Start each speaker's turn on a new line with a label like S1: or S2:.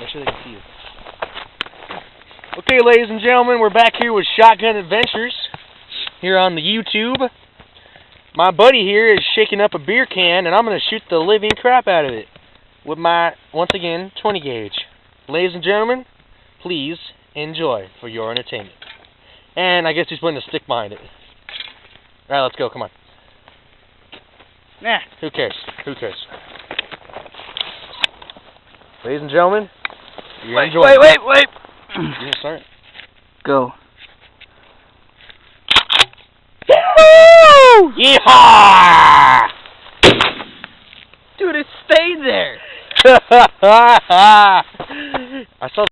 S1: Make sure they can see you. Okay, ladies and gentlemen, we're back here with Shotgun Adventures here on the YouTube. My buddy here is shaking up a beer can, and I'm going to shoot the living crap out of it with my, once again, 20 gauge. Ladies and gentlemen, please enjoy for your entertainment. And I guess he's putting a stick behind it. Alright, let's go, come on.
S2: Nah.
S1: Who cares? Who cares? Ladies and gentlemen, you're enjoying.
S2: Wait.
S1: You can start.
S2: Go.
S1: Woo! Yeehaw!
S2: Dude, it stayed there.
S1: I saw